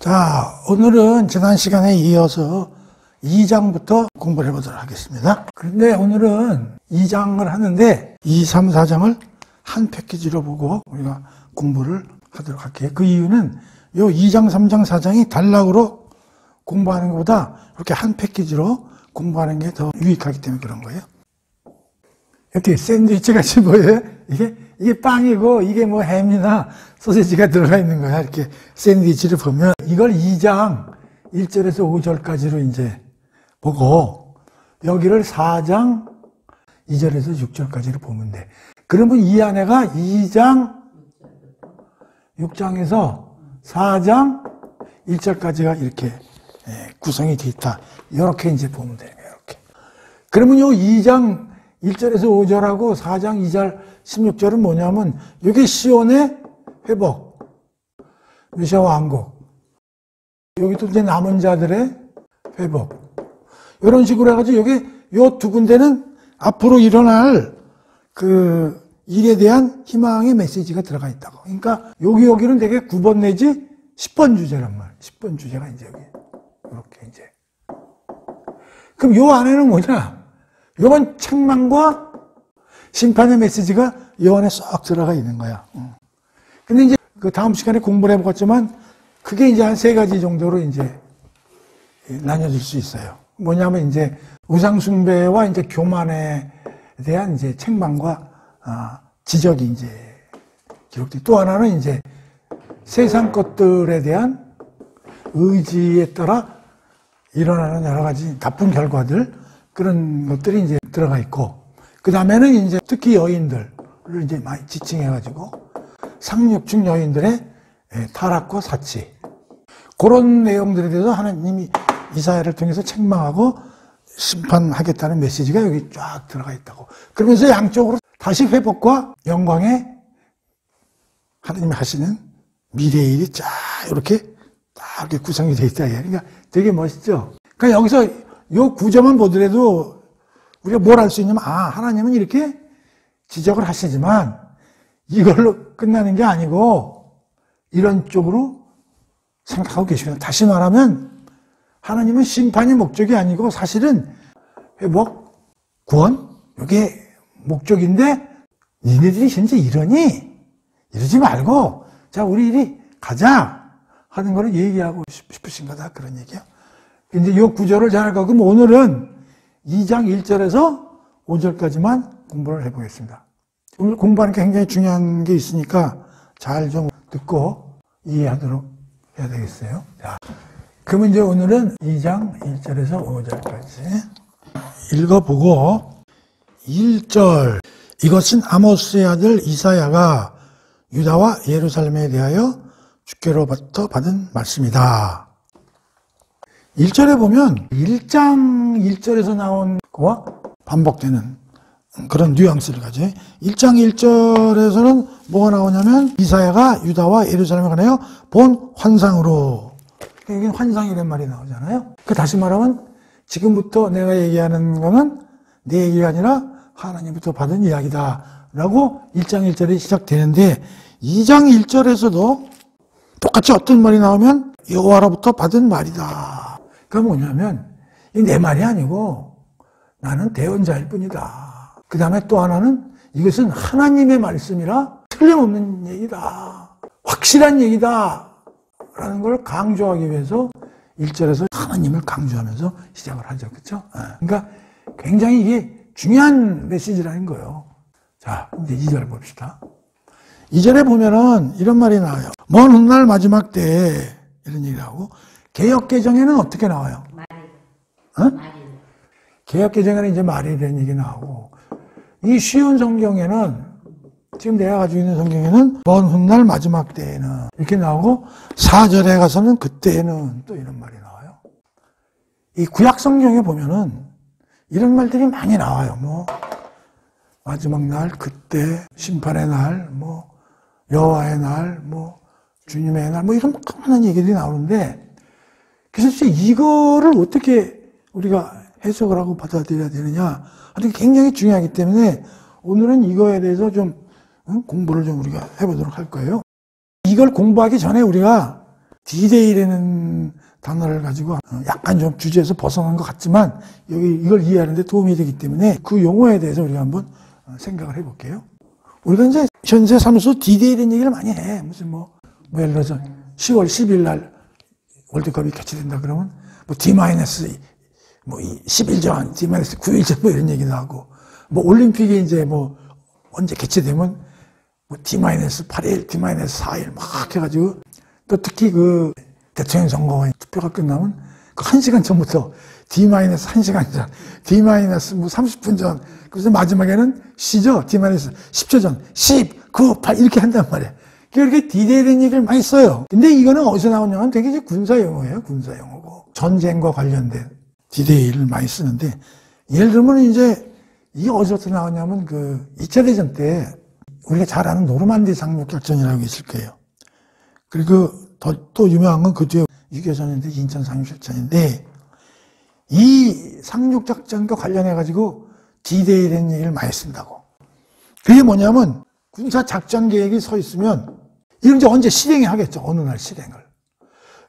자, 오늘은 지난 시간에 이어서 2장부터 공부를 해보도록 하겠습니다. 그런데 오늘은 2장을 하는데 2, 3, 4장을 한 패키지로 보고 우리가 공부를 하도록 할게요. 그 이유는 요 2장, 3장, 4장이 단락으로 공부하는 것보다 이렇게 한 패키지로 공부하는 게 더 유익하기 때문에 그런 거예요. 이렇게 샌드위치 같이 보여요? 이게 빵이고 이게 뭐 햄이나 소시지가 들어가 있는 거야. 이렇게 샌드위치를 보면 이걸 2장 1절에서 5절까지로 이제 보고 여기를 4장 2절에서 6절까지로 보면 돼. 그러면 이 안에가 2장 6장에서 4장 1절까지가 이렇게 구성이 되어 있다. 이렇게 이제 보면 돼요. 이렇게. 그러면 요 2장 1절에서 5절하고 4장 2절 16절은 뭐냐면 이게 시온의 회복, 메시아 왕국, 여기도 이제 남은 자들의 회복, 이런 식으로 해가지고 여기 요 두 군데는 앞으로 일어날 그 일에 대한 희망의 메시지가 들어가 있다고. 그러니까 여기는 되게 9번 내지 10번 주제란 말이에요. 10번 주제가 이제 여기 이렇게 이제. 그럼 요 안에는 뭐냐? 요건 책망과 심판의 메시지가 요 안에 쏙 들어가 있는 거야. 근데 이제 그 다음 시간에 공부를 해보겠지만 그게 이제 한 3가지 정도로 이제 나뉘어질 수 있어요. 뭐냐면 이제 우상숭배와 이제 교만에 대한 이제 책망과 지적이 이제 기록돼. 또 하나는 이제 세상 것들에 대한 의지에 따라 일어나는 여러 가지 나쁜 결과들, 그런 것들이 이제 들어가 있고, 그 다음에는 이제 특히 여인들을 이제 많이 지칭해가지고 상류층 여인들의 타락과 사치, 그런 내용들에 대해서 하나님이 이사야를 통해서 책망하고 심판하겠다는 메시지가 여기 쫙 들어가 있다고. 그러면서 양쪽으로 다시 회복과 영광에 하나님이 하시는 미래의 일이 쫙 이렇게 딱 이렇게 구성이 되어 있다. 그러니까 되게 멋있죠. 그러니까 여기서 요 구조만 보더라도 우리가 뭘 알 수 있냐면, 하나님은 이렇게 지적을 하시지만 이걸로 끝나는 게 아니고 이런 쪽으로 생각하고 계시구나. 다시 말하면 하나님은 심판이 목적이 아니고 사실은 회복, 구원, 이게 목적인데 니네들이 현재 이러니? 이러지 말고 자, 우리 이리 가자 하는 거를 얘기하고 싶으신 거다, 그런 얘기야. 근데 이 구조를 잘 알고, 그럼 오늘은 2장 1절에서 5절까지만 공부를 해보겠습니다. 오늘 공부하는 게 굉장히 중요한 게 있으니까 잘 좀 듣고 이해하도록 해야 되겠어요. 자, 그러면 이제 오늘은 2장 1절에서 5절까지 읽어보고, 1절, 이것은 아모스의 아들 이사야가 유다와 예루살렘에 대하여 주께로부터 받은 말씀이다. 1절에 보면 1장 1절에서 나온 거와 반복되는 그런 뉘앙스를 가져요. 1장 1절에서는 뭐가 나오냐면 이사야가 유다와 예루살렘에 관하여 본 환상으로, 여기 환상이라는 말이 나오잖아요. 그 다시 말하면 지금부터 내가 얘기하는 거는 내 얘기가 아니라 하나님부터 받은 이야기다 라고 1장 1절이 시작되는데, 2장 1절에서도 똑같이 어떤 말이 나오면 여호와로부터 받은 말이다. 그게 뭐냐면 내 말이 아니고 나는 대언자일 뿐이다. 그 다음에 또 하나는 이것은 하나님의 말씀이라 틀림없는 얘기다, 확실한 얘기다 라는 걸 강조하기 위해서 1절에서 하나님을 강조하면서 시작을 하죠. 그렇죠? 그러니까 굉장히 이게 중요한 메시지라는 거예요. 자, 이제 2절 봅시다. 2절에 보면은 이런 말이 나와요. 먼 훗날 마지막 때에 이런 얘기를 하고, 개역개정에는 어떻게 나와요? 말이. 개역개정에는 이제 말이라는 얘기 나오고, 이 쉬운 성경에는, 지금 내가 가지고 있는 성경에는 먼 훗날 마지막 때에는 이렇게 나오고, 4절에 가서는 그때에는 또 이런 말이 나와요. 이 구약 성경에 보면은 이런 말들이 많이 나와요. 뭐 마지막 날, 그때, 심판의 날, 뭐 여호와의 날, 뭐 주님의 날, 뭐 이런 많은 얘기들이 나오는데, 그래서 이거를 어떻게 우리가 해석을 하고 받아들여야 되느냐 하는 게 굉장히 중요하기 때문에 오늘은 이거에 대해서 좀 공부를 좀 우리가 해보도록 할 거예요. 이걸 공부하기 전에 우리가 D-Day라는 단어를 가지고 약간 좀 주제에서 벗어난 것 같지만 여기 이걸 이해하는데 도움이 되기 때문에 그 용어에 대해서 우리가 한번 생각을 해볼게요. 우리가 이제 현재 사무소 D-Day라는 얘기를 많이 해. 무슨 뭐 예를 들어서 10월 10일 날 월드컵이 개최된다 그러면 뭐 D-10일 전, D-9일 전 뭐 이런 얘기도 하고 뭐 올림픽이 이제 뭐 언제 개최되면 뭐 D-8일, D-4일 막 해가지고 또 특히 그 대통령 선거 투표가 끝나면 그 1시간 전부터 D-1시간 전, D-30분 전, 그래서 마지막에는 시죠. D-10초 전, 10, 9, 8 이렇게 한단 말이에요. 그렇게 D-Day라는 얘기를 많이 써요. 근데 이거는 어디서 나오냐면 되게 이제 군사 용어예요. 군사 용어고. 전쟁과 관련된 D-Day를 많이 쓰는데 예를 들면 이제 이게 어디서부터 나왔냐면 그 2차 대전 때 우리가 잘 아는 노르만디 상륙작전이라고 있을 거예요. 그리고 또 유명한 건 그 뒤에 6.25 전인데 인천 상륙작전인데 이 상륙작전과 관련해가지고 D-Day라는 얘기를 많이 쓴다고. 그게 뭐냐면 군사작전 계획이 서 있으면 이걸 이제 언제 실행을 하겠죠. 어느 날 실행을.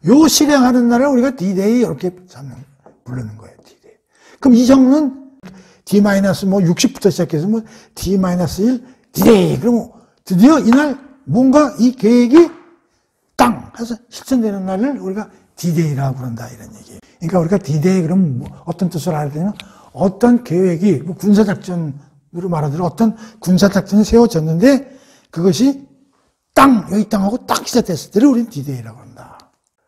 요 실행하는 날을 우리가 D-Day 이렇게 부르는 거예요. D-Day. 그럼 이 정도는 D-60부터 시작해서 뭐 D-1, D-Day. 그럼 드디어 이날 뭔가 이 계획이 땅! 해서 실천되는 날을 우리가 D-Day라고 부른다. 이런 얘기예요. 그러니까 우리가 D-Day 그러면 뭐 어떤 뜻을 알아야 어떤 계획이 뭐 군사작전으로 말하더라도 어떤 군사작전이 세워졌는데 그것이 땅! 여기 땅하고 딱 시작됐을 때를 우리는 D-Day라고 한다.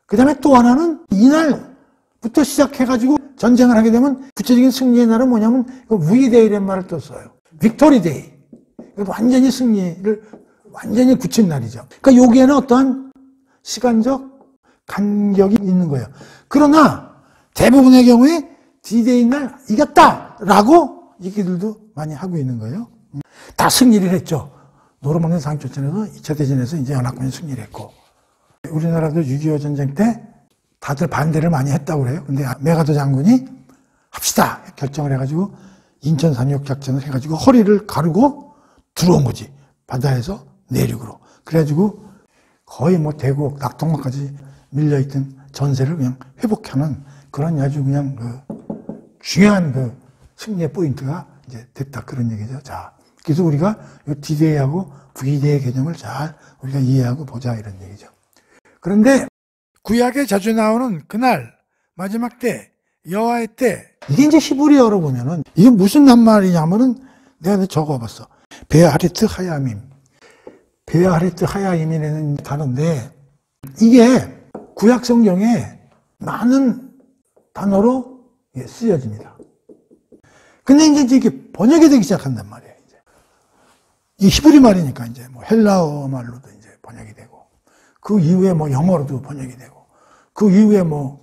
그 다음에 또 하나는 이날부터 시작해가지고 전쟁을 하게 되면 구체적인 승리의 날은 뭐냐면 V-Day라는 말을 또 써요. 빅토리 데이. 완전히 승리를 완전히 굳힌 날이죠. 그러니까 여기에는 어떠한 시간적 간격이 있는 거예요. 그러나 대부분의 경우에 D-Day 날 이겼다라고 얘기들도 많이 하고 있는 거예요. 다 승리를 했죠. 노르망디 상륙작전에서 2차 대전에서 이제 연합군이 승리를 했고 우리나라도 6.25 전쟁 때 다들 반대를 많이 했다고 그래요. 근데 메가더 장군이 합시다 결정을 해가지고 인천 상륙작전을 해가지고 허리를 가르고 들어온 거지. 바다에서 내륙으로. 그래가지고 거의 뭐 대구, 낙동강까지 밀려있던 전세를 그냥 회복하는 그런 아주 그냥 중요한 승리의 포인트가 이제 됐다. 그런 얘기죠. 자, 그래서 우리가 이 D-Day하고 V-Day 개념을 잘 우리가 이해하고 보자. 이런 얘기죠. 그런데 구약에 자주 나오는 그날, 마지막 때, 여호와의 때, 이게 이제 히브리어로 보면은 이게 무슨 낱말이냐면은 내가 적어봤어. 베아하리트 하야밈. 베아하리트 하야임이라는 단어인데 이게 구약 성경에 많은 단어로 쓰여집니다. 근데 이제 이게 번역이 되기 시작한단 말이에요. 이제. 이 히브리 말이니까 이제 뭐 헬라어 말로도 이제 번역이 되고 그 이후에 뭐 영어로도 번역이 되고 그 이후에 뭐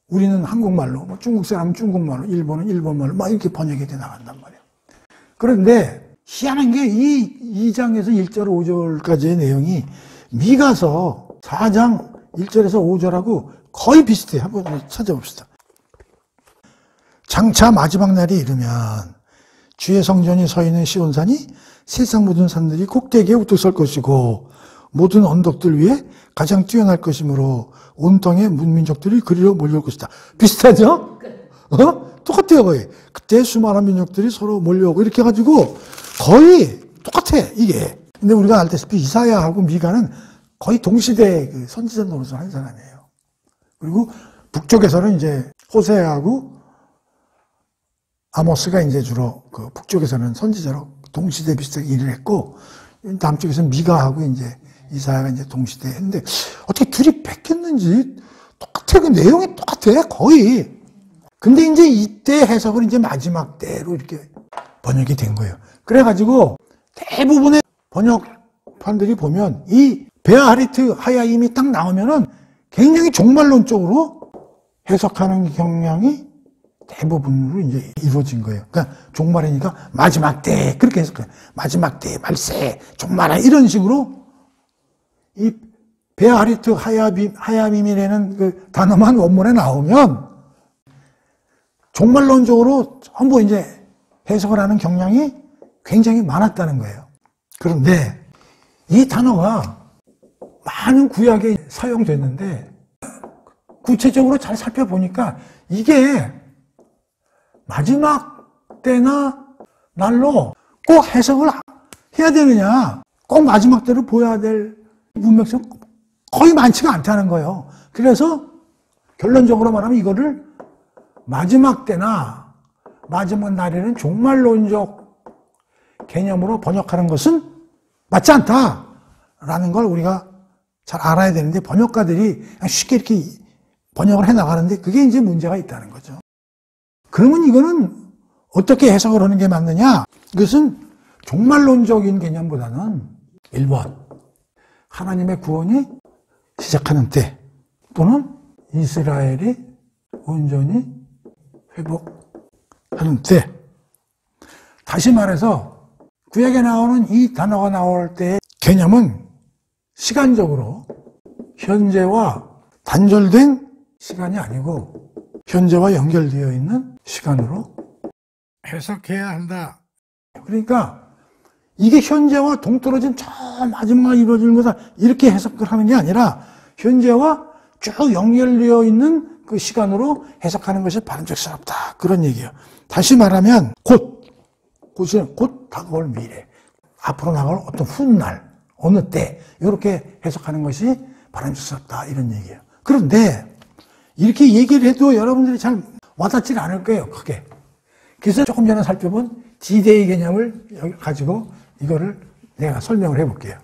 우리는 한국말로, 뭐 중국 사람은 중국말로, 일본은 일본말로 막 이렇게 번역이 돼 나간단 말이에요. 그런데 희한한 게 이 2장에서 1절 5절까지의 내용이 미가서 4장 1절에서 5절하고 거의 비슷해요. 한번 찾아봅시다. 장차 마지막 날이 이르면 주의 성전이 서 있는 시온산이 세상 모든 산들이 꼭대기에 우뚝 설 것이고 모든 언덕들 위에 가장 뛰어날 것이므로 온 땅의 문민족들이 그리로 몰려올 것이다. 비슷하죠? 똑같아요, 거의. 그때 수많은 민족들이 서로 몰려오고 이렇게 해가지고 거의 똑같아, 이게. 근데 우리가 알다시피 이사야하고 미가는 거의 동시대 그 선지자 노릇을 한 사람이에요. 그리고 북쪽에서는 이제 호세아하고 아모스가 이제 주로 그 북쪽에서는 선지자로 동시대 비슷하게 일을 했고 남쪽에서는 미가하고 이제 이사야가 이제 동시대 했는데 어떻게 둘이 뺏겼는지 똑같아. 그 내용이 똑같아. 거의. 근데 이제 이때 해석은 이제 마지막 때로 이렇게 번역이 된 거예요. 그래가지고 대부분의 번역판들이 보면 이 베아하리트 하야임이 딱 나오면은 굉장히 종말론적으로 해석하는 경향이 대부분으로 이제 이루어진 거예요. 그러니까 종말이니까 마지막 때 그렇게 해석해요. 마지막 때 말세 종말아 이런 식으로 이 베아하리트 하야밈이라는 그 단어만 원문에 나오면 종말론적으로 전부 이제 해석을 하는 경향이 굉장히 많았다는 거예요. 그런데 이 단어가 많은 구약에 사용됐는데 구체적으로 잘 살펴보니까 이게 마지막 때나 날로 꼭 해석을 해야 되느냐, 꼭 마지막 때로 보여야 될 문맥성 거의 많지가 않다는 거예요. 그래서 결론적으로 말하면 이거를 마지막 때나 마지막 날에는 종말론적 개념으로 번역하는 것은 맞지 않다라는 걸 우리가 잘 알아야 되는데, 번역가들이 쉽게 이렇게 번역을 해나가는데 그게 이제 문제가 있다는 거죠. 그러면 이거는 어떻게 해석을 하는 게 맞느냐? 이것은 종말론적인 개념보다는 1번, 하나님의 구원이 시작하는 때, 또는 이스라엘이 온전히 회복하는 때. 다시 말해서 구약에 나오는 이 단어가 나올 때의 개념은 시간적으로 현재와 단절된 시간이 아니고 현재와 연결되어 있는 시간으로 해석해야 한다. 그러니까 이게 현재와 동떨어진 저 마지막에 이루어지는 거다 이렇게 해석을 하는 게 아니라 현재와 쭉 연결되어 있는 그 시간으로 해석하는 것이 바람직스럽다, 그런 얘기예요. 다시 말하면 곧은 곧 다가올 미래, 앞으로 나갈 어떤 훗날, 어느 때, 이렇게 해석하는 것이 바람직스럽다, 이런 얘기예요. 그런데 이렇게 얘기를 해도 여러분들이 잘 와닿지 않을 거예요, 크게. 그래서 조금 전에 살펴본 D-Day 개념을 가지고 이거를 내가 설명을 해볼게요.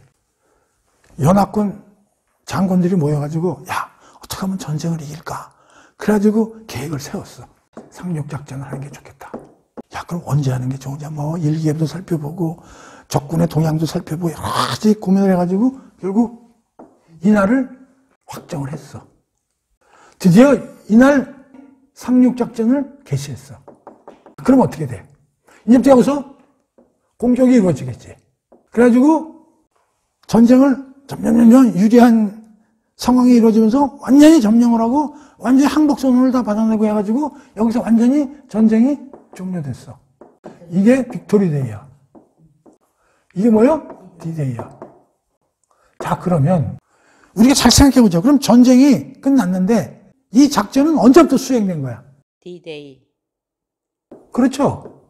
연합군 장군들이 모여가지고, 야, 어떻게 하면 전쟁을 이길까? 그래가지고 계획을 세웠어. 상륙작전을 하는 게 좋겠다. 야, 그럼 언제 하는 게 좋으냐? 뭐 일기예보도 살펴보고 적군의 동향도 살펴보고 여러 가지 고민을 해가지고 결국 이날을 확정을 했어. 드디어 이날 상륙작전을 개시했어. 그럼 어떻게 돼? 이제부터 여기서 공격이 이루어지겠지. 그래가지고 전쟁을 점점 유리한 상황이 이루어지면서 완전히 점령을 하고 완전히 항복선언을 다 받아내고 해가지고 여기서 완전히 전쟁이 종료됐어. 이게 빅토리데이야. 이게 뭐요? D-Day야. 자, 그러면 우리가 잘 생각해보죠. 그럼 전쟁이 끝났는데 이 작전은 언제부터 수행된 거야? D-Day. 그렇죠.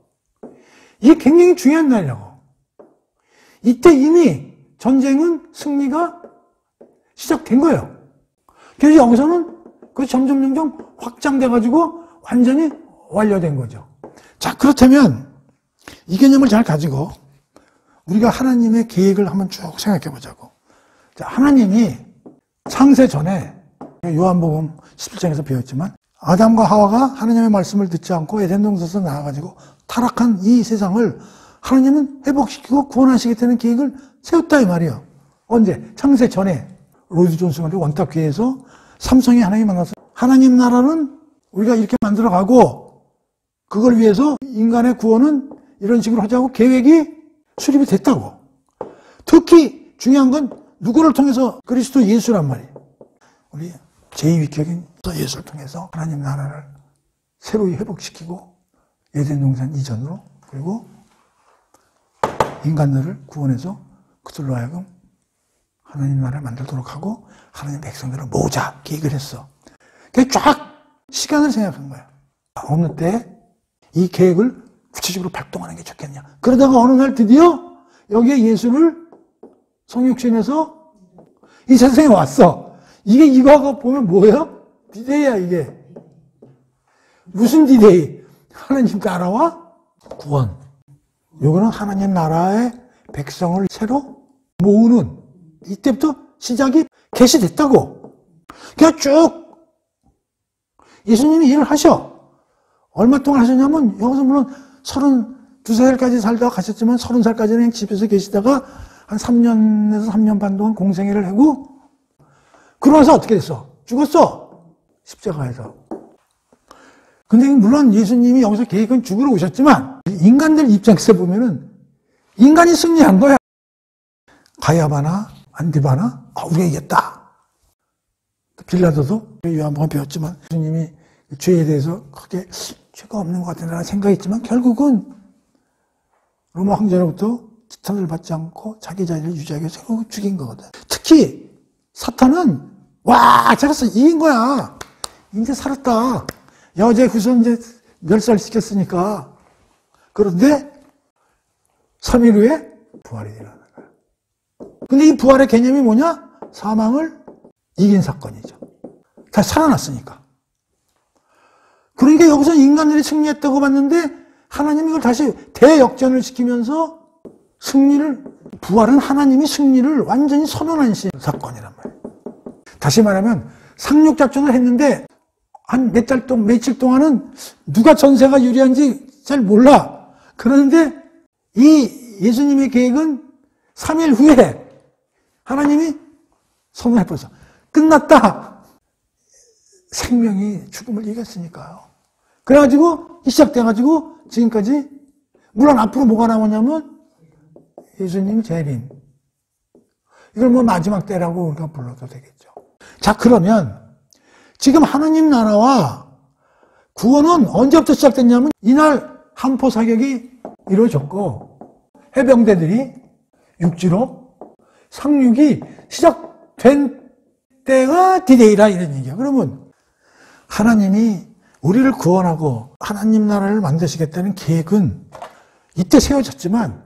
이게 굉장히 중요한 날이라고. 이때 이미 전쟁은 승리가 시작된 거예요. 그래서 여기서는 그 점점 확장돼가지고 완전히 완료된 거죠. 자, 그렇다면 이 개념을 잘 가지고 우리가 하나님의 계획을 한번 쭉 생각해 보자고. 자, 하나님이 창세 전에 요한복음 17장에서 배웠지만 아담과 하와가 하나님의 말씀을 듣지 않고 에덴 동산에서 나와가지고 타락한 이 세상을 하나님은 회복시키고 구원하시겠다는 계획을 세웠다 이 말이에요. 언제? 창세 전에 로이드 존슨과 원탁교회에서 삼성이 하나님 만나서 하나님 나라는 우리가 이렇게 만들어가고 그걸 위해서 인간의 구원은 이런 식으로 하자고 계획이 수립이 됐다고. 특히 중요한 건 누구를 통해서? 그리스도 예수란 말이에요. 우리 제2위격인 예수를 통해서 하나님 나라를 새로이 회복시키고 에덴 동산 이전으로, 그리고 인간들을 구원해서 그들로 하여금 하나님 나라를 만들도록 하고 하나님 백성들을 모으자 계획을 했어. 그게 쫙 시간을 생각한 거야. 어느 때 이 계획을 구체적으로 발동하는 게 좋겠냐. 그러다가 어느 날 드디어 여기에 예수를 성육신해서 이 세상에 왔어. 이게 이거하고 보면 뭐예요? D-Day야 이게. 무슨 D-Day? 하나님 나라와 구원. 요거는 하나님 나라의 백성을 새로 모으는 이때부터 시작이 개시됐다고. 그냥 쭉 예수님이 일을 하셔. 얼마 동안 하셨냐면 여기서 물론 32살까지 살다가 가셨지만 30살까지는 그냥 집에서 계시다가 한 3년에서 3년 반 동안 공생애를 하고 그러면서 어떻게 됐어? 죽었어. 십자가에서. 근데 물론 예수님이 여기서 계획은 죽으러 오셨지만 인간들 입장에서 보면은 인간이 승리한 거야. 가야바나 안디바나 우리가 이겼다. 빌라도도 요한복음 배웠지만 예수님이 죄에 대해서 크게 죄가 없는 것 같다는 생각했지만 결국은 로마 황제로부터 지탄을 받지 않고 자기 자리를 유지하기 위해서 결국 죽인 거거든. 특히 사탄은 와, 잡았어. 이긴 거야. 이제 살았다. 여제 후손 이제 멸살시켰으니까. 그런데 3일 후에 부활이 일어나는 거야. 근데 이 부활의 개념이 뭐냐? 사망을 이긴 사건이죠. 다시 살아났으니까. 그러니까 여기서 인간들이 승리했다고 봤는데 하나님이 이걸 다시 대역전을 시키면서 승리를, 부활은 하나님이 승리를 완전히 선언한 사건이란 말이에요. 다시 말하면 상륙작전을 했는데 한 며칠 동안은 누가 전세가 유리한지 잘 몰라. 그런데 이 예수님의 계획은 3일 후에 하나님이 선언해버렸어. 끝났다. 생명이 죽음을 이겼으니까요. 그래가지고 시작돼가지고 지금까지, 물론 앞으로 뭐가 나오냐면 예수님 재림. 이걸 뭐 마지막 때라고 우리가 불러도 되겠죠. 자, 그러면 지금 하나님 나라와 구원은 언제부터 시작됐냐면 이날 한포 사격이 이루어졌고 해병대들이 육지로 상륙이 시작된 때가 디데이라 이런 얘기야. 그러면 하나님이 우리를 구원하고 하나님 나라를 만드시겠다는 계획은 이때 세워졌지만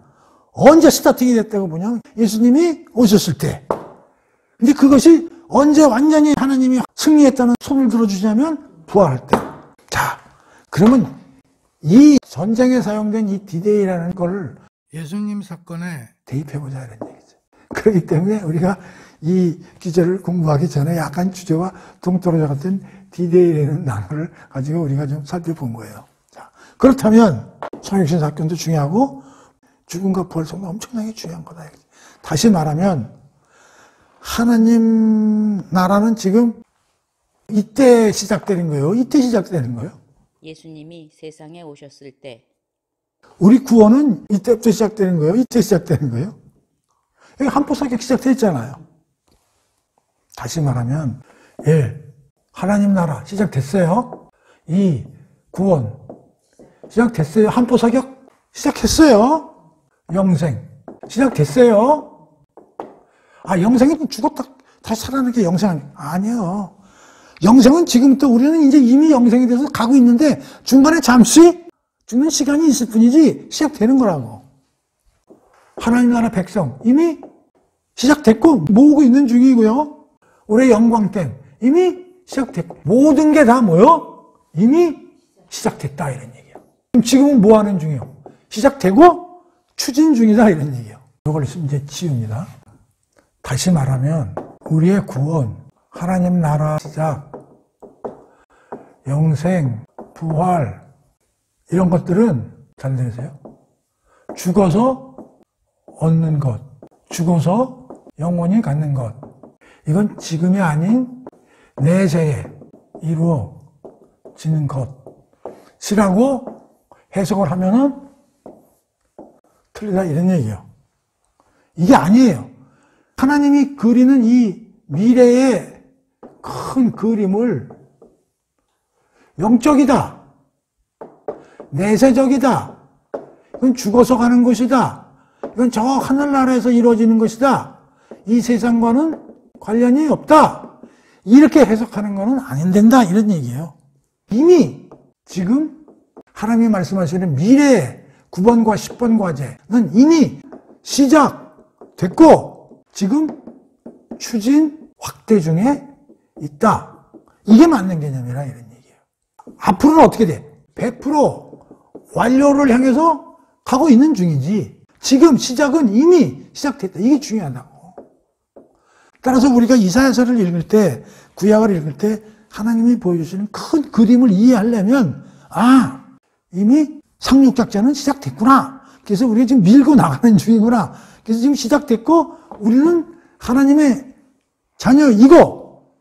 언제 스타팅이 됐다고 보냐면 예수님이 오셨을 때. 근데 그것이 언제 완전히 하나님이 승리했다는 손을 들어주냐면 부활할 때. 자, 그러면 이 전쟁에 사용된 이 디데이라는 걸 예수님 사건에 대입해보자 이런 얘기죠. 그렇기 때문에 우리가 이 기절을 공부하기 전에 약간 주제와 동떨어져 같은 디데이라는 단어를 가지고 우리가 좀 살펴본 거예요. 자, 그렇다면 성육신 사건도 중요하고 죽음과 부활 성도 엄청나게 중요한 거다. 다시 말하면 하나님 나라는 지금 이때 시작되는 거예요. 이때 시작되는 거예요. 예수님이 세상에 오셨을 때. 우리 구원은 이때부터 시작되는 거예요. 이때 시작되는 거예요. 여기 한포 사격 시작됐잖아요. 다시 말하면 하나님 나라 시작됐어요. 이 구원 시작됐어요. 한포 사격 시작했어요. 영생 시작됐어요. 아, 영생이 죽었다 다시 살아나는 게 영생 아니에요. 영생은 지금부터 우리는 이제 이미 영생이 돼서 가고 있는데 중간에 잠시 죽는 시간이 있을 뿐이지 시작되는 거라고. 하나님 나라 백성 이미 시작됐고 모으고 있는 중이고요. 올해 영광tem 이미 시작됐고 모든 게 다 뭐요? 이미 시작됐다 이런 얘기예요. 지금은 뭐 하는 중이에요? 시작되고 추진 중이다 이런 얘기예요. 이걸 이제 지웁니다. 다시 말하면 우리의 구원, 하나님 나라 시작, 영생, 부활 이런 것들은 잘 들으세요. 죽어서 얻는 것, 죽어서 영원히 갖는 것. 이건 지금이 아닌 내세에 이루어지는 것이라고 해석을 하면은 틀리다 이런 얘기예요. 이게 아니에요. 하나님이 그리는 이 미래의 큰 그림을 영적이다, 내세적이다, 이건 죽어서 가는 것이다, 이건 저 하늘나라에서 이루어지는 것이다, 이 세상과는 관련이 없다, 이렇게 해석하는 것은 안 된다 이런 얘기예요. 이미 지금 하나님이 말씀하시는 미래의 9번과 10번 과제는 이미 시작됐고 지금 추진 확대 중에 있다. 이게 맞는 개념이라 이런 얘기예요. 앞으로는 어떻게 돼? 100% 완료를 향해서 가고 있는 중이지 지금 시작은 이미 시작됐다. 이게 중요하다고. 따라서 우리가 이사야서를 읽을 때, 구약을 읽을 때 하나님이 보여주시는 큰 그림을 이해하려면 이미 상륙작전은 시작됐구나. 그래서 우리가 지금 밀고 나가는 중이구나. 그래서 지금 시작됐고 우리는 하나님의 자녀이고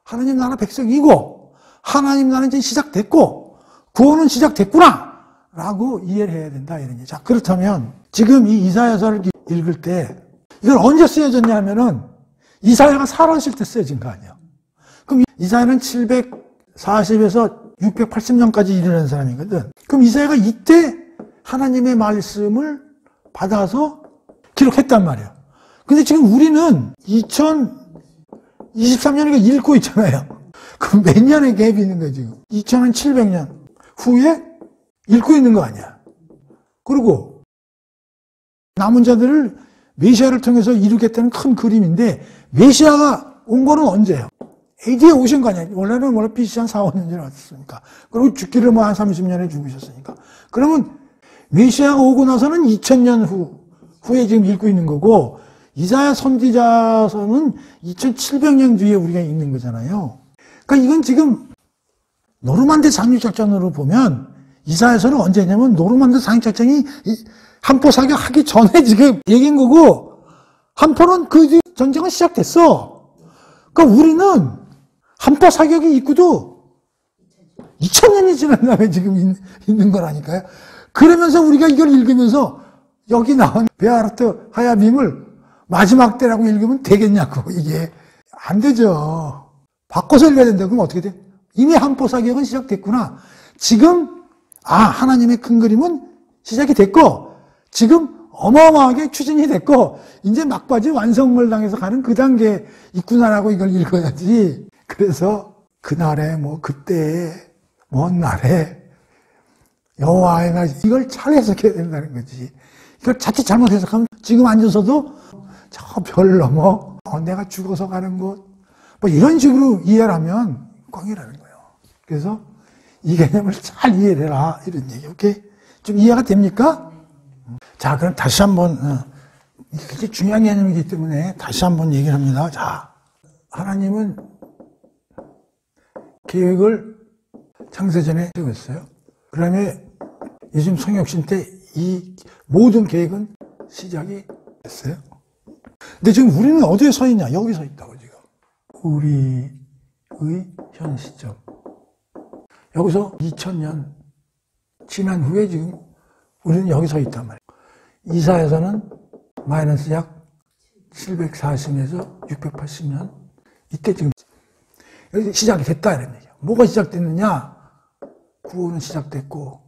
하나님 나라 백성이고 하나님 나라는 이제 시작됐고 구원은 시작됐구나 라고 이해를 해야 된다 이런 얘기. 자, 그렇다면 지금 이 이사야서를 읽을 때 이걸 언제 쓰여졌냐 하면은 이사야가 살아있을 때 쓰여진 거 아니에요. 그럼 이사야는 740에서 680년까지 이르는 사람이거든. 그럼 이사야가 이때 하나님의 말씀을 받아서 기록했단 말이에요. 근데 지금 우리는 23년이니까 읽고 있잖아요. 그럼 몇 년의 갭이 있는 거예요, 지금. 2700년 후에 읽고 있는 거 아니야. 그리고 남은 자들을 메시아를 통해서 이루겠다는 큰 그림인데, 메시아가 온 거는 언제예요? AD에 오신 거 아니야. 원래는 BC 한 4, 5년 전에 왔었으니까. 그리고 죽기를 뭐 한 30년에 죽으셨으니까. 그러면 메시아가 오고 나서는 2000년 후에 지금 읽고 있는 거고, 이사야 선지자서는 2700년 뒤에 우리가 읽는 거잖아요. 그러니까 이건 지금 노르만디 상륙작전으로 보면 이사야서는 언제냐면 노르만디 상륙작전이 한포 사격하기 전에 지금 얘기한 거고, 한포는 그 전쟁은 시작됐어. 그러니까 우리는 한포 사격이 있고도 2000년이 지난 다음에 지금 있는 거라니까요. 그러면서 우리가 이걸 읽으면서 여기 나온 베아르트 하야빔을 마지막 때라고 읽으면 되겠냐고. 이게 안 되죠. 바꿔서 읽어야 된다. 그럼 어떻게 돼? 이미 한포 사격은 시작됐구나. 지금 하나님의 큰 그림은 시작이 됐고, 지금 어마어마하게 추진이 됐고, 이제 막바지 완성을 당해서 가는 그 단계에 있구나라고 이걸 읽어야지. 그래서 그날에 그때에 먼 날에 여호와의 날, 이걸 잘 해석해야 된다는 거지. 이걸 자칫 잘못 해석하면 지금 앉아서도 저 별 넘어 내가 죽어서 가는 곳 이런 식으로 이해를 하면 꽝이라는 거예요. 그래서 이 개념을 잘 이해를 해라 이런 얘기. 오케이? 좀 이해가 됩니까? 자, 그럼 다시 한번 이게 중요한 개념이기 때문에 다시 한번 얘기를 합니다. 자, 하나님은 계획을 창세전에 세웠어요. 그 다음에 요즘 성육신 때 이 모든 계획은 시작이 됐어요. 근데 지금 우리는 어디에 서 있냐? 여기 서 있다고 지금. 우리의 현 시점. 여기서 2000년 지난 후에 지금 우리는 여기 서 있단 말이에요. 이사야서는 마이너스 약 740에서 680년. 이때 지금 여기 시작이 됐다 이런 얘기예요. 뭐가 시작됐느냐? 구원은 시작됐고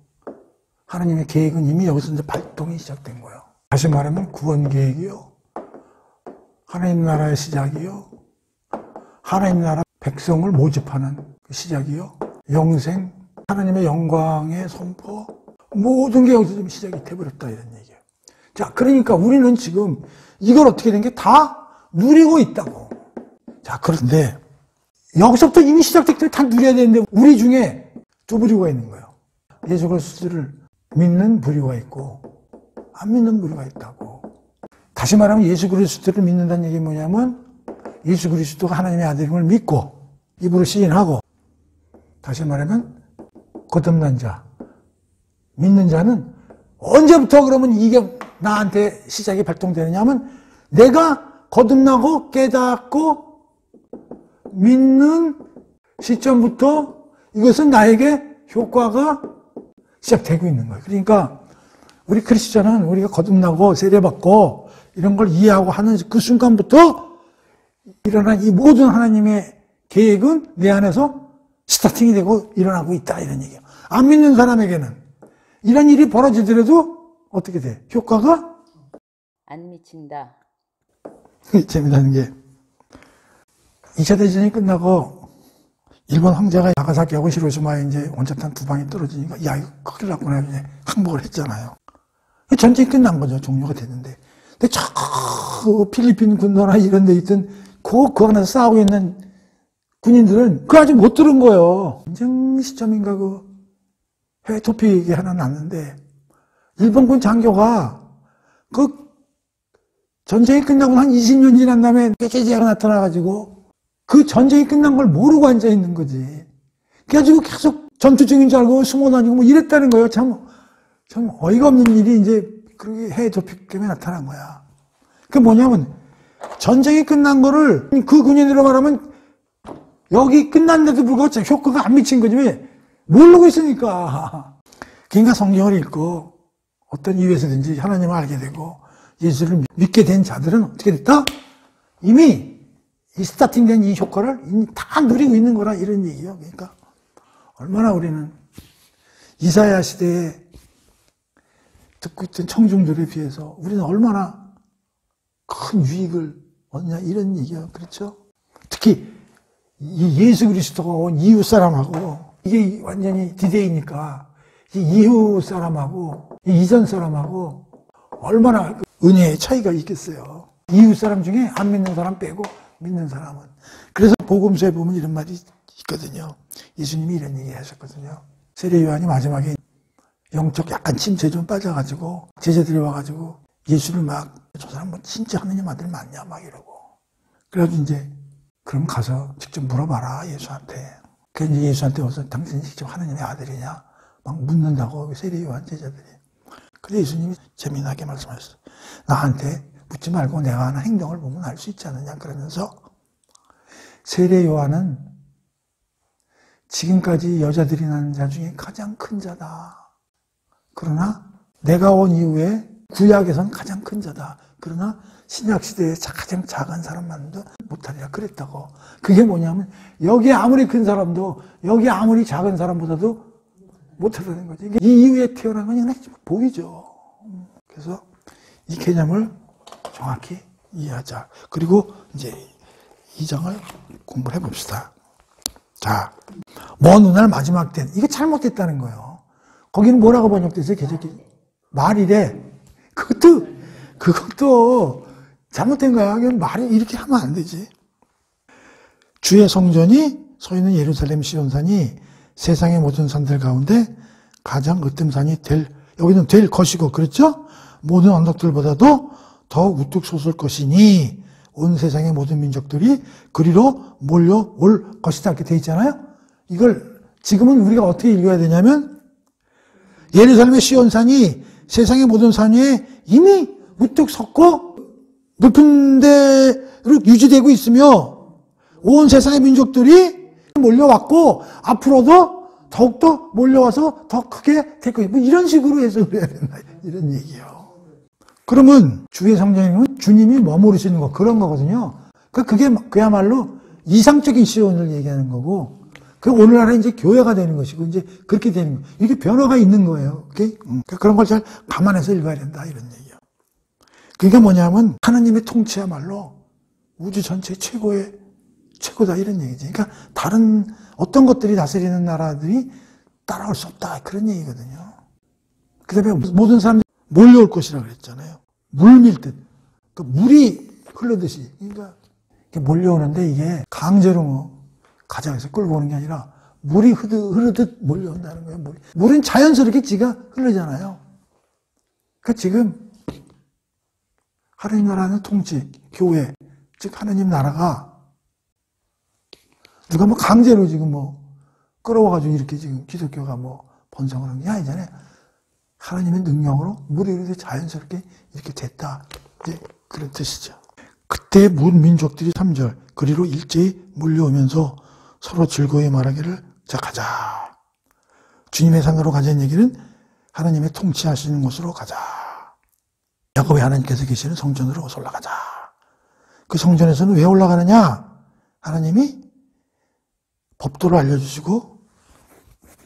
하나님의 계획은 이미 여기서 이제 발동이 시작된 거예요. 다시 말하면 구원 계획이요, 하나님 나라의 시작이요, 하나님 나라 백성을 모집하는 그 시작이요, 영생, 하나님의 영광의 선포, 모든 게 여기서 좀 시작이 돼버렸다 이런 얘기예요. 자, 그러니까 우리는 지금 이걸 어떻게 된 게 다 누리고 있다고. 자, 그런데 여기서부터 이미 시작됐기 때문에 다 누려야 되는데 우리 중에 두 부류가 있는 거예요. 예수 그리스도를 믿는 부류가 있고 안 믿는 부류가 있다고. 다시 말하면 예수 그리스도를 믿는다는 얘기 뭐냐면 예수 그리스도가 하나님의 아들임을 믿고 입으로 시인하고, 다시 말하면 거듭난 자, 믿는 자는 언제부터 그러면 이게 나한테 시작이 발동되느냐 하면 내가 거듭나고 깨닫고 믿는 시점부터 이것은 나에게 효과가 시작되고 있는 거예요. 그러니까 우리 크리스천은 우리가 거듭나고 세례받고 이런 걸 이해하고 하는 그 순간부터 일어난 이 모든 하나님의 계획은 내 안에서 스타팅이 되고 일어나고 있다 이런 얘기예요. 안 믿는 사람에게는 이런 일이 벌어지더라도 어떻게 돼? 효과가 안 미친다. 재미나는 게 2차 대전이 끝나고 일본 황제가 나가사키하고 히로시마에 이제 원자탄 2방이 떨어지니까 야 이거 큰일 났구나 이제 항복을 했잖아요. 전쟁이 끝난 거죠. 종료가 됐는데. 근데 저 필리핀 군도나 이런 데 있던 그 안에서 싸우고 있는 군인들은 그거 아직 못 들은 거예요. 전쟁 시점인가 그 해외 토픽이 하나 났는데 일본군 장교가 그 전쟁이 끝나고 한 20년 지난 다음에 깨제가 나타나가지고 그 전쟁이 끝난 걸 모르고 앉아 있는 거지. 그래가지고 계속 전투 중인 줄 알고 숨어 다니고 뭐 이랬다는 거예요. 참 어이가 없는 일이 이제 그렇게 해외 토픽 때문에 나타난 거야. 그게 뭐냐면 전쟁이 끝난 거를 그 군인으로 말하면 여기 끝났는데도 불구하고 효과가 안 미친 거지. 왜? 모르고 있으니까. 그러니까 성경을 읽고 어떤 이유에서든지 하나님을 알게 되고 예수를 믿게 된 자들은 어떻게 됐다? 이미 이 스타팅된 이 효과를 이미 다 누리고 있는 거라 이런 얘기예요. 그러니까 얼마나 우리는 이사야 시대에 듣고 있던 청중들에 비해서 우리는 얼마나 큰 유익을 얻냐 이런 얘기예요. 그렇죠? 특히 이 예수 그리스도가 온 이웃 사람하고 이게 완전히 디데이니까 이웃 사람하고 이전 사람하고 얼마나 은혜의 차이가 있겠어요. 이웃 사람 중에 안 믿는 사람 빼고 믿는 사람은. 그래서 복음서에 보면 이런 말이 있거든요. 예수님이 이런 얘기 하셨거든요. 세례 요한이 마지막에 영적 약간 침체에 좀 빠져가지고 제자들이 와가지고 예수를 막 저 사람 뭐 진짜 하느님 아들 맞냐 막 이러고. 그래가지고 이제 그럼 가서 직접 물어봐라 예수한테. 그래서 이제 예수한테 와서 당신이 직접 하느님의 아들이냐 막 묻는다고 세례 요한 제자들이. 그래서 예수님이 재미나게 말씀하셨어요. 나한테 묻지 말고 내가 하는 행동을 보면 알 수 있지 않느냐 그러면서 세례 요한은 지금까지 여자들이 낳은 자 중에 가장 큰 자다. 그러나 내가 온 이후에 구약에서는 가장 큰 자다. 그러나 신약시대에 가장 작은 사람만도 못하리라 그랬다고. 그게 뭐냐면 여기 아무리 큰 사람도 여기 아무리 작은 사람보다도 못하다는 거지. 이 이후에 태어난 건 그냥 복이죠. 그래서 이 개념을 정확히 이해하자. 그리고 이제 2장을 공부를 해봅시다. 자, 먼 훗날 마지막 때는 이게 잘못됐다는 거예요. 거기는 뭐라고 번역됐어요? 말이래. 그것도 잘못된 거야. 말이 이렇게 하면 안 되지. 주의 성전이 서 있는 예루살렘 시온산이 세상의 모든 산들 가운데 가장 으뜸산이 여기는 될 것이고, 그렇죠? 모든 언덕들보다도 더 우뚝 솟을 것이니 온 세상의 모든 민족들이 그리로 몰려올 것이다. 이렇게 돼 있잖아요. 이걸 지금은 우리가 어떻게 읽어야 되냐면 예루살렘의 시온산이 세상의 모든 산 위에 이미 우뚝 섰고 높은 데로 유지되고 있으며 온 세상의 민족들이 몰려왔고 앞으로도 더욱더 몰려와서 더 크게 될 거예요. 뭐 이런 식으로 해석을 해야 된다. 이런 얘기예요. 그러면 주의 성전은 주님이 머무르시는 거 그런 거거든요. 그게 그야말로 이상적인 시온을 얘기하는 거고 그 오늘날은 이제 교회가 되는 것이고 이제 그렇게 되는 거예요. 이게 변화가 있는 거예요. 그런 걸 잘 감안해서 읽어야 된다 이런 얘기예요. 그게 뭐냐면 하나님의 통치야말로 우주 전체 최고다 이런 얘기지. 그러니까 다른 어떤 것들이 다스리는 나라들이 따라올 수 없다 그런 얘기거든요. 그 다음에 모든 사람들이 몰려올 것이라고 그랬잖아요. 물 밀듯. 그러니까 물이 흐르듯이. 그러니까 몰려오는데 이게 강제로 가자 해서 끌고 오는 게 아니라 물이 흐르듯 몰려온다는 거예요. 물은 자연스럽게 지가 흐르잖아요. 그러니까 지금 하나님 나라는 통치, 교회, 즉 하나님 나라가 누가 뭐 강제로 지금 뭐 끌어와가지고 이렇게 지금 기독교가 뭐 번성을 하는 게 아니잖아요. 하나님의 능력으로 물이 흐르듯 자연스럽게 이렇게 됐다. 이제 그런 뜻이죠. 그때 문 민족들이 3절 그리로 일제히 몰려오면서 서로 즐거이 말하기를 자 가자. 주님의 산으로 가자는 얘기는 하나님의 통치하시는 곳으로 가자. 야곱의 하나님께서 계시는 성전으로 어서 올라가자. 그 성전에서는 왜 올라가느냐? 하나님이 법도를 알려주시고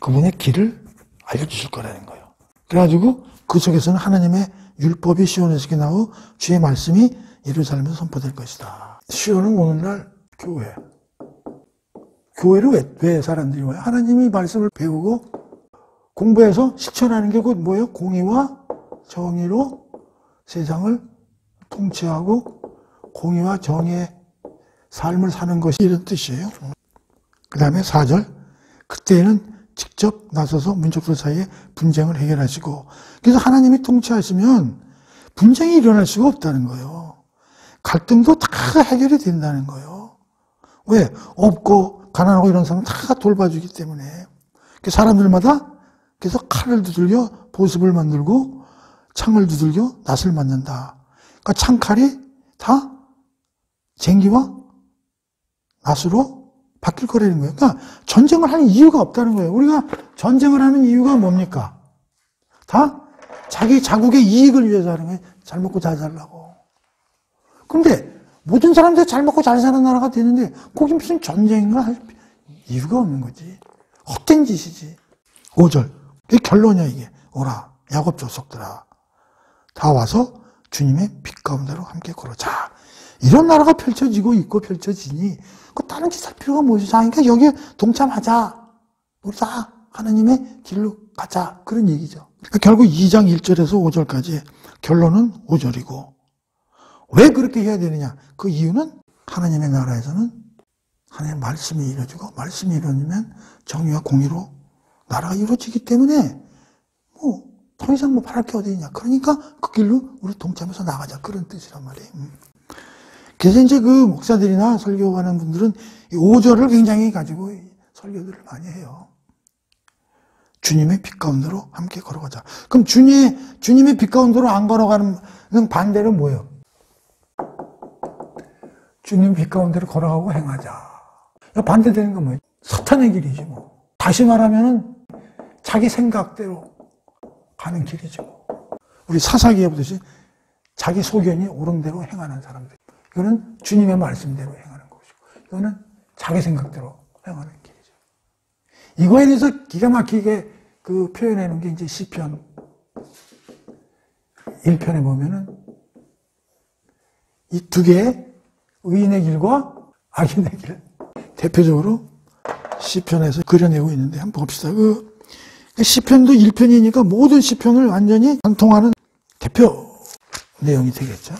그분의 길을 알려주실 거라는 거예요. 그래가지고 그 속에서는 하나님의 율법이 시온에서 나오고 주의 말씀이 예루살렘에서 선포될 것이다. 시온은 오늘날 교회. 교회를 왜 사람들이 와요? 하나님이 말씀을 배우고 공부해서 실천하는 게 곧 뭐예요? 공의와 정의로 세상을 통치하고 공의와 정의의 삶을 사는 것이 이런 뜻이에요. 그 다음에 4절 그때는 직접 나서서 민족들 사이에 분쟁을 해결하시고 그래서 하나님이 통치하시면 분쟁이 일어날 수가 없다는 거예요. 갈등도 다 해결이 된다는 거예요. 왜? 없고 가난하고 이런 사람은 다 돌봐주기 때문에 사람들마다 그래서 칼을 두들겨 보습을 만들고 창을 두들겨 낫을 만든다. 그러니까 창칼이 다 쟁기와 낫으로 바뀔 거라는 거예요. 그러니까 전쟁을 하는 이유가 없다는 거예요. 우리가 전쟁을 하는 이유가 뭡니까? 다 자기 자국의 이익을 위해서 하는 거예요. 잘 먹고 잘 살라고. 근데 모든 사람들이 잘 먹고 잘 사는 나라가 되는데 거기 무슨 전쟁인가 할 이유가 없는 거지. 헛된 짓이지. 5절. 이게 결론이야 이게. 오라 야곱 족속들아 다 와서 주님의 빛 가운데로 함께 걸어자. 이런 나라가 펼쳐지고 있고 펼쳐지니 그 다른 짓 할 필요가 뭐지? 자, 그러니까 여기에 동참하자. 우리 다 하나님의 길로 가자. 그런 얘기죠. 그러니까 결국 2장 1절에서 5절까지 결론은 5절이고 왜 그렇게 해야 되느냐? 그 이유는 하나님의 나라에서는 하나님의 말씀이 이루어지고 말씀이 이루어지면 정의와 공의로 나라가 이루어지기 때문에 뭐 더 이상 뭐 바랄 게 어디 있냐. 그러니까 그 길로 우리 동참해서 나가자. 그런 뜻이란 말이에요. 그래서 이제 그 목사들이나 설교하는 분들은 이 5절을 굉장히 가지고 설교들을 많이 해요. 주님의 빛 가운데로 함께 걸어가자. 그럼 주님의 빛 가운데로 안 걸어가는 반대는 뭐예요? 주님 빛 가운데로 걸어가고 행하자. 반대되는 건 뭐예요? 사탄의 길이지 뭐. 다시 말하면은 자기 생각대로 가는 길이죠. 우리 사사기에 보듯이 자기 소견이 옳은 대로 행하는 사람들. 이거는 주님의 말씀대로 행하는 것이고, 이거는 자기 생각대로 행하는 길이죠. 이거에 대해서 기가 막히게 그 표현해 놓은 게 이제 시편 1편에 보면은 이 두 개의 의인의 길과 악인의 길. 대표적으로 시편에서 그려내고 있는데 한번 봅시다. 그 시편도 1편이니까 모든 시편을 완전히 관통하는 대표 내용이 되겠죠.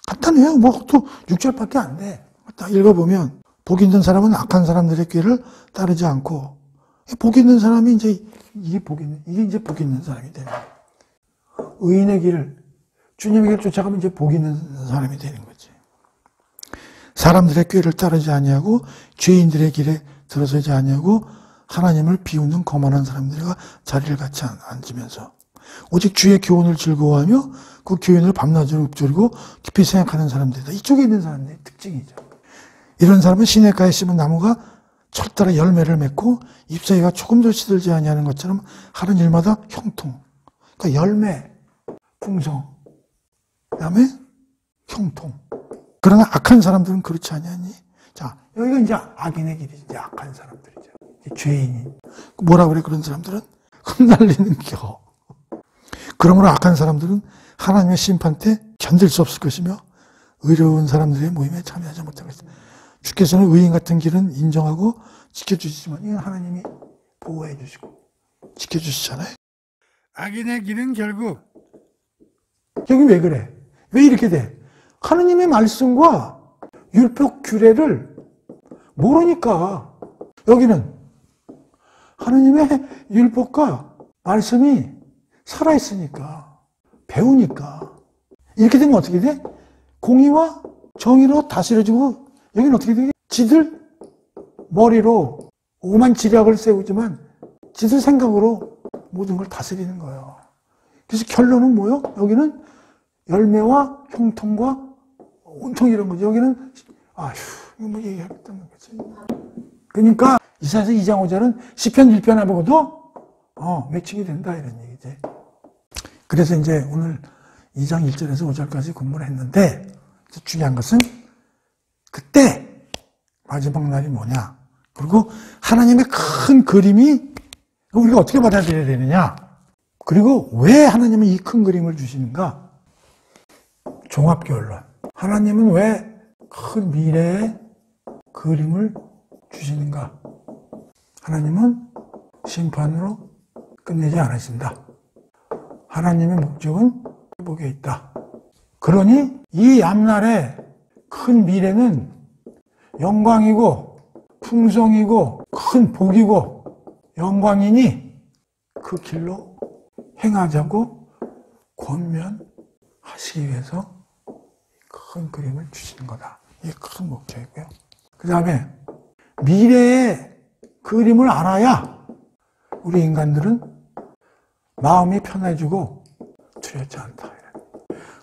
간단해요. 뭐 또 6절밖에 안 돼. 딱 읽어보면 복 있는 사람은 악한 사람들의 꾀를 따르지 않고 복 있는 사람이 이제 이게 이제 복 있는 사람이 되는 거예요. 의인의 길을 주님의 길을 쫓아가면 이제 복 있는 사람이 되는 거지. 사람들의 꾀를 따르지 아니하고 죄인들의 길에 들어서지 아니하고 하나님을 비웃는 거만한 사람들과 자리를 같이 앉으면서 오직 주의 교훈을 즐거워하며 그 교훈을 밤낮으로 읊조리고 깊이 생각하는 사람들이다. 이쪽에 있는 사람들의 특징이죠. 이런 사람은 시냇가에 심은 나무가 철따라 열매를 맺고 잎사귀가 조금도 시들지 아니하는 것처럼 하는 일마다 형통. 그러니까 열매, 풍성, 그다음에 형통. 그러나 악한 사람들은 그렇지 아니하니. 자, 여기가 이제 악인의 길이지. 이제 악한 사람들이죠. 이제 죄인이. 뭐라 그래 그런 사람들은? 흩날리는 겨. 그러므로 악한 사람들은 하나님의 심판 때 견딜 수 없을 것이며 의로운 사람들의 모임에 참여하지 못할 것이다. 주께서는 의인 같은 길은 인정하고 지켜주시지만 이건 하나님이 보호해 주시고 지켜주시잖아요. 악인의 길은 결국 여기 왜 그래? 왜 이렇게 돼? 하나님의 말씀과 율법 규례를 모르니까. 여기는 하나님의 율법과 말씀이 살아있으니까, 배우니까. 이렇게 되면 어떻게 돼? 공의와 정의로 다스려지고, 여기는 어떻게 돼? 지들 머리로 오만 지략을 세우지만 지들 생각으로 모든 걸 다스리는 거예요. 그래서 결론은 뭐예요? 여기는 열매와 형통과 온통 이런 거죠. 여기는 이거 뭐 얘기하겠다는 거지. 그러니까 이사야서 2장 5절은 시편 1편을 보고도 매칭이 된다 이런 얘기지. 그래서 이제 오늘 2장 1절에서 5절까지 공부를 했는데 중요한 것은 그때 마지막 날이 뭐냐. 그리고 하나님의 큰 그림이 우리가 어떻게 받아들여야 되느냐. 그리고 왜 하나님은 이 큰 그림을 주시는가. 종합결론. 하나님은 왜 큰 미래의 그림을 주시는가? 하나님은 심판으로 끝내지 않으신다. 하나님의 목적은 회복에 있다. 그러니 이 앞날의 큰 미래는 영광이고 풍성이고 큰 복이고 영광이니 그 길로 행하자고 권면하시기 위해서 큰 그림을 주시는 거다. 이게 큰 목적이고요. 그 다음에 미래의 그림을 알아야 우리 인간들은 마음이 편해지고 두렵지 않다.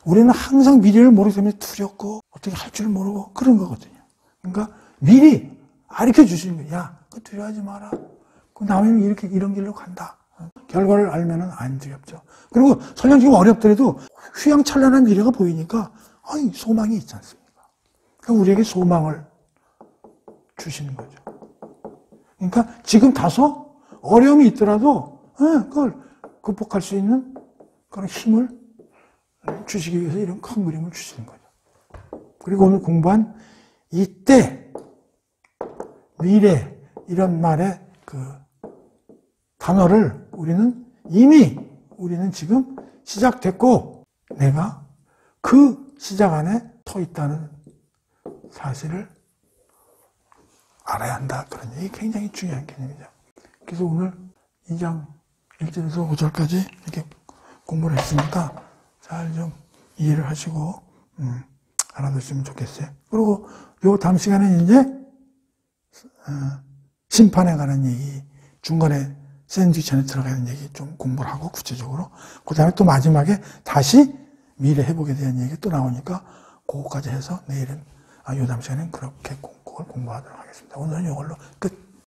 우리는 항상 미래를 모르기 때문에 두렵고 어떻게 할 줄 모르고 그런 거거든요. 그러니까 미리 가르쳐 주시는 거예요. 야, 그거 두려워하지 마라. 그 다음에는 이렇게 이런 길로 간다. 결과를 알면은 안 두렵죠. 그리고 설령 지금 어렵더라도 휘황찬란한 미래가 보이니까 소망이 있지 않습니까? 그러니까 우리에게 소망을 주시는 거죠. 그러니까 지금 다소 어려움이 있더라도 그걸 극복할 수 있는 그런 힘을 주시기 위해서 이런 큰 그림을 주시는 거죠. 그리고 오늘 공부한 이때, 미래 이런 말의 그 단어를 우리는 지금 시작됐고 내가 그 시작 안에 서 있다는 사실을 알아야 한다. 그런 얘기 굉장히 중요한 개념이죠. 그래서 오늘 2장 1절에서 5절까지 이렇게 공부를 했으니까 잘 좀 이해를 하시고 알아두시면 좋겠어요. 그리고 요 다음 시간에 이제 심판에 관한 얘기, 중간에 샌드위치 안에 들어가는 얘기 좀 공부를 하고 구체적으로 그 다음에 또 마지막에 다시 미래 회복에 대한 얘기 또 나오니까 그거까지 해서 내일은 요 다음 시간에는 그렇게 그걸 공부하도록 하겠습니다. 오늘은 이걸로 끝.